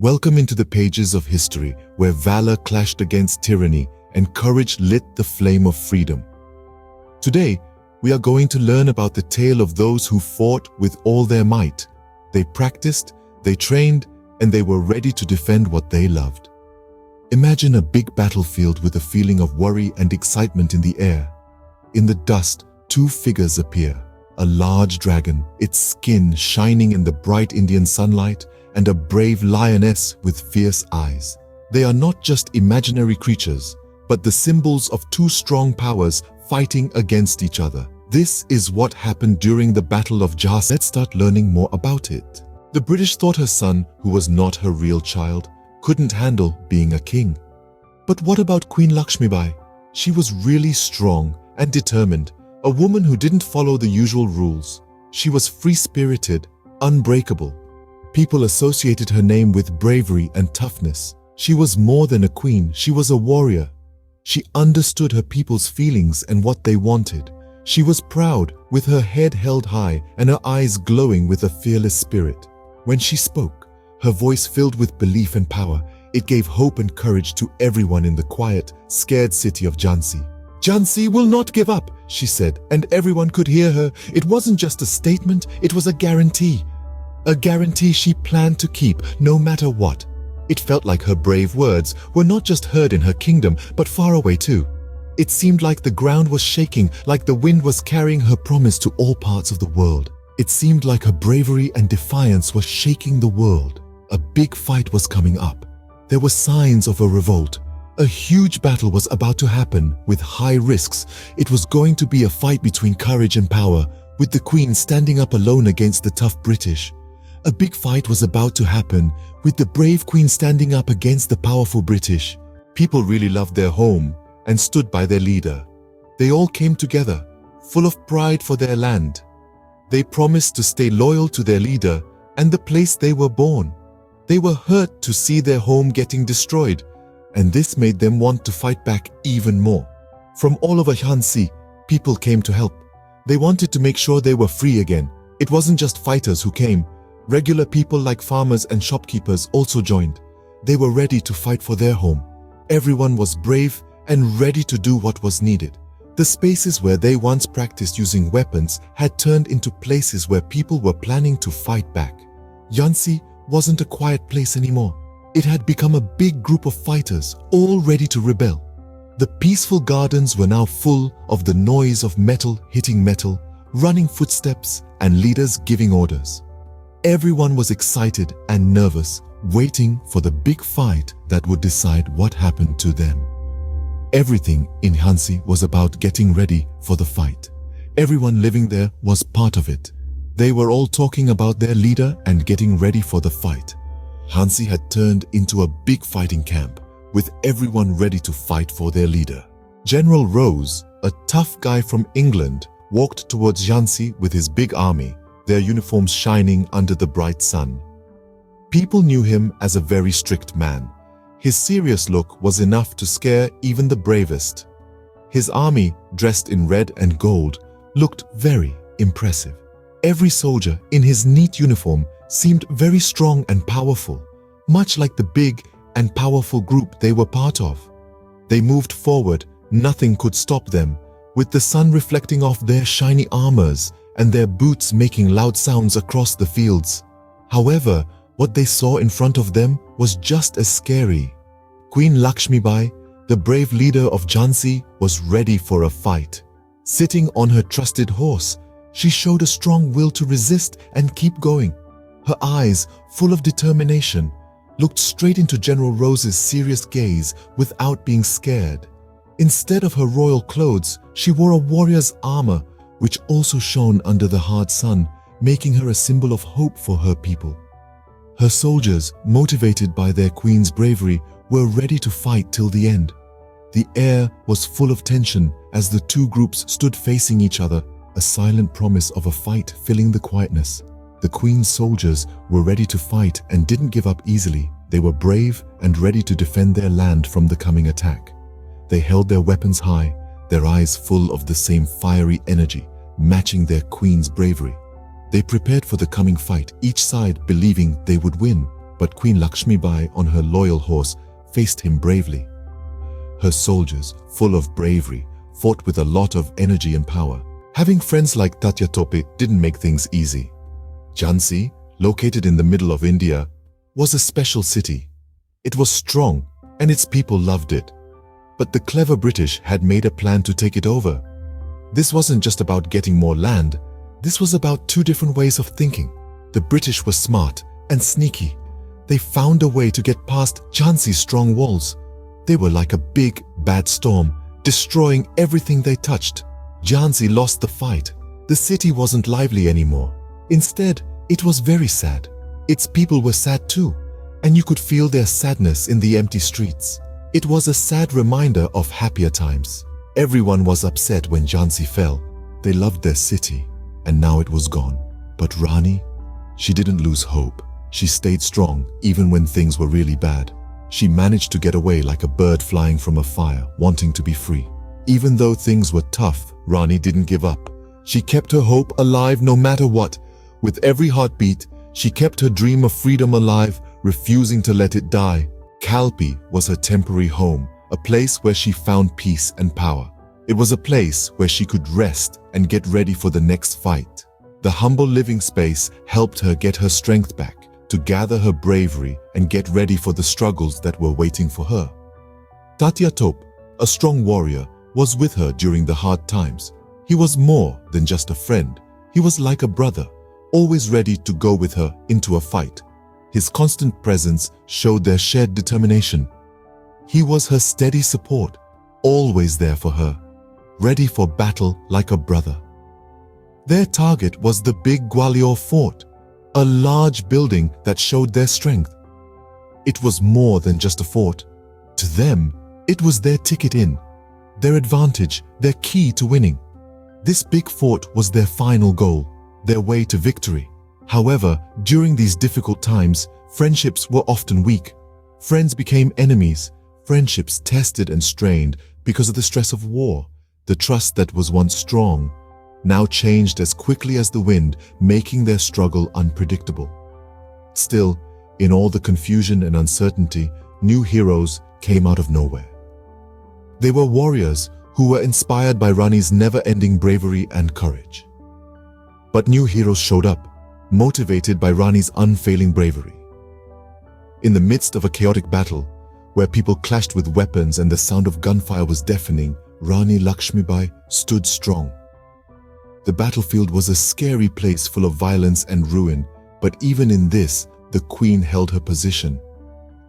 Welcome into the pages of history where valor clashed against tyranny and courage lit the flame of freedom. Today, we are going to learn about the tale of those who fought with all their might. They practiced, they trained, and they were ready to defend what they loved. Imagine a big battlefield with a feeling of worry and excitement in the air. In the dust, two figures appear. A large dragon, its skin shining in the bright Indian sunlight, and a brave lioness with fierce eyes. They are not just imaginary creatures, but the symbols of two strong powers fighting against each other. This is what happened during the Battle of Jhansi. Let's start learning more about it. The British thought her son, who was not her real child, couldn't handle being a king. But what about Queen Lakshmibai? She was really strong and determined, a woman who didn't follow the usual rules. She was free-spirited, unbreakable. People associated her name with bravery and toughness. She was more than a queen, she was a warrior. She understood her people's feelings and what they wanted. She was proud, with her head held high and her eyes glowing with a fearless spirit. When she spoke, her voice filled with belief and power. It gave hope and courage to everyone in the quiet, scared city of Jhansi. "Jhansi will not give up," she said, and everyone could hear her. It wasn't just a statement, it was a guarantee. A guarantee she planned to keep, no matter what. It felt like her brave words were not just heard in her kingdom, but far away too. It seemed like the ground was shaking, like the wind was carrying her promise to all parts of the world. It seemed like her bravery and defiance were shaking the world. A big fight was coming up. There were signs of a revolt. A huge battle was about to happen with high risks. It was going to be a fight between courage and power, with the Queen standing up alone against the tough British. A big fight was about to happen, with the brave Queen standing up against the powerful British. People really loved their home and stood by their leader. They all came together, full of pride for their land. They promised to stay loyal to their leader and the place they were born. They were hurt to see their home getting destroyed, and this made them want to fight back even more. From all over Jhansi, people came to help. They wanted to make sure they were free again. It wasn't just fighters who came. Regular people like farmers and shopkeepers also joined. They were ready to fight for their home. Everyone was brave and ready to do what was needed. The spaces where they once practiced using weapons had turned into places where people were planning to fight back. Jhansi wasn't a quiet place anymore. It had become a big group of fighters, all ready to rebel. The peaceful gardens were now full of the noise of metal hitting metal, running footsteps, and leaders giving orders. Everyone was excited and nervous, waiting for the big fight that would decide what happened to them. Everything in Jhansi was about getting ready for the fight. Everyone living there was part of it. They were all talking about their leader and getting ready for the fight. Jhansi had turned into a big fighting camp, with everyone ready to fight for their leader. General Rose, a tough guy from England, walked towards Jhansi with his big army, their uniforms shining under the bright sun. People knew him as a very strict man. His serious look was enough to scare even the bravest. His army, dressed in red and gold, looked very impressive. Every soldier in his neat uniform seemed very strong and powerful, much like the big and powerful group they were part of. They moved forward, nothing could stop them, with the sun reflecting off their shiny armors and their boots making loud sounds across the fields. However, what they saw in front of them was just as scary. Queen Lakshmibai, the brave leader of Jhansi, was ready for a fight. Sitting on her trusted horse, she showed a strong will to resist and keep going. Her eyes, full of determination, looked straight into General Rose's serious gaze without being scared. Instead of her royal clothes, she wore a warrior's armor, which also shone under the hard sun, making her a symbol of hope for her people. Her soldiers, motivated by their queen's bravery, were ready to fight till the end. The air was full of tension as the two groups stood facing each other, a silent promise of a fight filling the quietness. The queen's soldiers were ready to fight and didn't give up easily. They were brave and ready to defend their land from the coming attack. They held their weapons high, their eyes full of the same fiery energy, matching their queen's bravery. They prepared for the coming fight, each side believing they would win. but Queen Lakshmibai on her loyal horse faced him bravely. Her soldiers, full of bravery, fought with a lot of energy and power. Having friends like Tatyatope didn't make things easy. Jhansi, located in the middle of India, was a special city. It was strong, and its people loved it. But the clever British had made a plan to take it over. This wasn't just about getting more land. This was about two different ways of thinking. The British were smart and sneaky. They found a way to get past Jhansi's strong walls. They were like a big, bad storm, destroying everything they touched. Jhansi lost the fight. The city wasn't lively anymore. Instead, it was very sad. Its people were sad too, and you could feel their sadness in the empty streets. It was a sad reminder of happier times. Everyone was upset when Jhansi fell. They loved their city, and now it was gone. But Rani, she didn't lose hope. She stayed strong even when things were really bad. She managed to get away like a bird flying from a fire, wanting to be free. Even though things were tough, Rani didn't give up. She kept her hope alive no matter what. With every heartbeat, she kept her dream of freedom alive, refusing to let it die. Kalpi was her temporary home, a place where she found peace and power. It was a place where she could rest and get ready for the next fight. The humble living space helped her get her strength back, to gather her bravery and get ready for the struggles that were waiting for her. Tatyatope, a strong warrior, was with her during the hard times. He was more than just a friend. He was like a brother, always ready to go with her into a fight. His constant presence showed their shared determination. He was her steady support, always there for her, ready for battle like a brother. Their target was the big Gwalior fort, a large building that showed their strength. It was more than just a fort. To them, it was their ticket in, their advantage, their key to winning. This big fort was their final goal, their way to victory. However, during these difficult times, friendships were often weak. Friends became enemies. Friendships tested and strained because of the stress of war. The trust that was once strong now changed as quickly as the wind, making their struggle unpredictable. Still, in all the confusion and uncertainty, new heroes came out of nowhere. They were warriors who were inspired by Rani's never-ending bravery and courage. But new heroes showed up, motivated by Rani's unfailing bravery. In the midst of a chaotic battle, where people clashed with weapons and the sound of gunfire was deafening, RaniLakshmiBai stood strong. The battlefield was a scary place full of violence and ruin, but even in this, the queen held her position.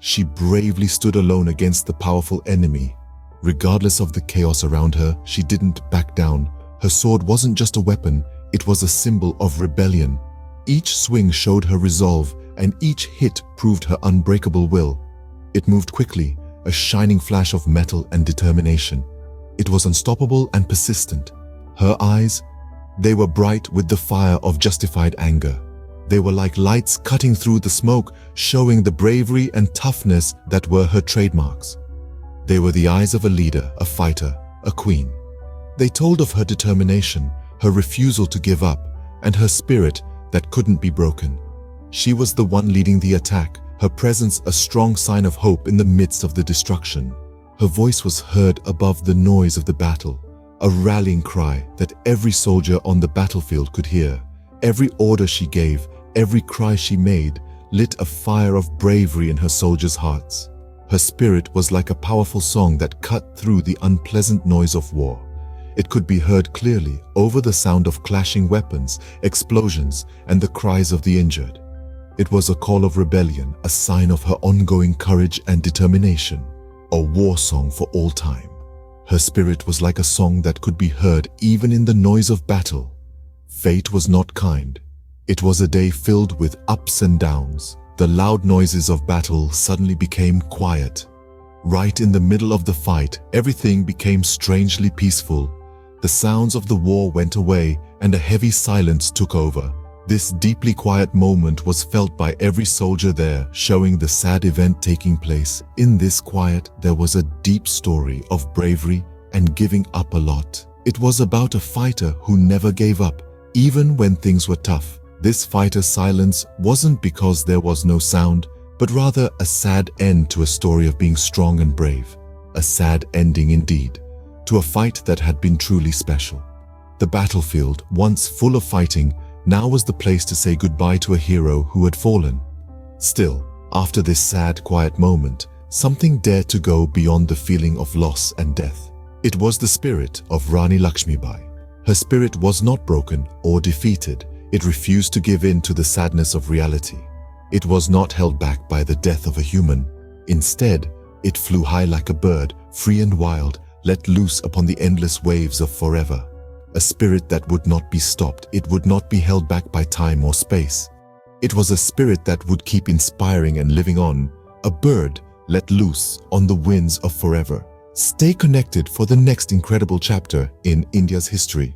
She bravely stood alone against the powerful enemy. Regardless of the chaos around her, she didn't back down. Her sword wasn't just a weapon, it was a symbol of rebellion. Each swing showed her resolve, and each hit proved her unbreakable will. It moved quickly, a shining flash of metal and determination. It was unstoppable and persistent. Her eyes, they were bright with the fire of justified anger. They were like lights cutting through the smoke, showing the bravery and toughness that were her trademarks. They were the eyes of a leader, a fighter, a queen. They told of her determination, her refusal to give up, and her spirit that couldn't be broken. She was the one leading the attack, her presence a strong sign of hope in the midst of the destruction. Her voice was heard above the noise of the battle, a rallying cry that every soldier on the battlefield could hear. Every order she gave, every cry she made, lit a fire of bravery in her soldiers' hearts. Her spirit was like a powerful song that cut through the unpleasant noise of war. It could be heard clearly over the sound of clashing weapons, explosions, and the cries of the injured. It was a call of rebellion, a sign of her ongoing courage and determination, a war song for all time. Her spirit was like a song that could be heard even in the noise of battle. Fate was not kind. It was a day filled with ups and downs. The loud noises of battle suddenly became quiet. Right in the middle of the fight, everything became strangely peaceful. The sounds of the war went away and a heavy silence took over. This deeply quiet moment was felt by every soldier there, showing the sad event taking place. In this quiet, there was a deep story of bravery and giving up a lot. It was about a fighter who never gave up, even when things were tough. This fighter's silence wasn't because there was no sound, but rather a sad end to a story of being strong and brave. A sad ending indeed, to a fight that had been truly special. The battlefield, once full of fighting, now was the place to say goodbye to a hero who had fallen. Still, after this sad, quiet moment, something dared to go beyond the feeling of loss and death. It was the spirit of RaniLakshmiBai. Her spirit was not broken or defeated. It refused to give in to the sadness of reality. It was not held back by the death of a human. Instead, it flew high like a bird, free and wild, let loose upon the endless waves of forever. A spirit that would not be stopped. It would not be held back by time or space. It was a spirit that would keep inspiring and living on. A bird let loose on the winds of forever. Stay connected for the next incredible chapter in India's history.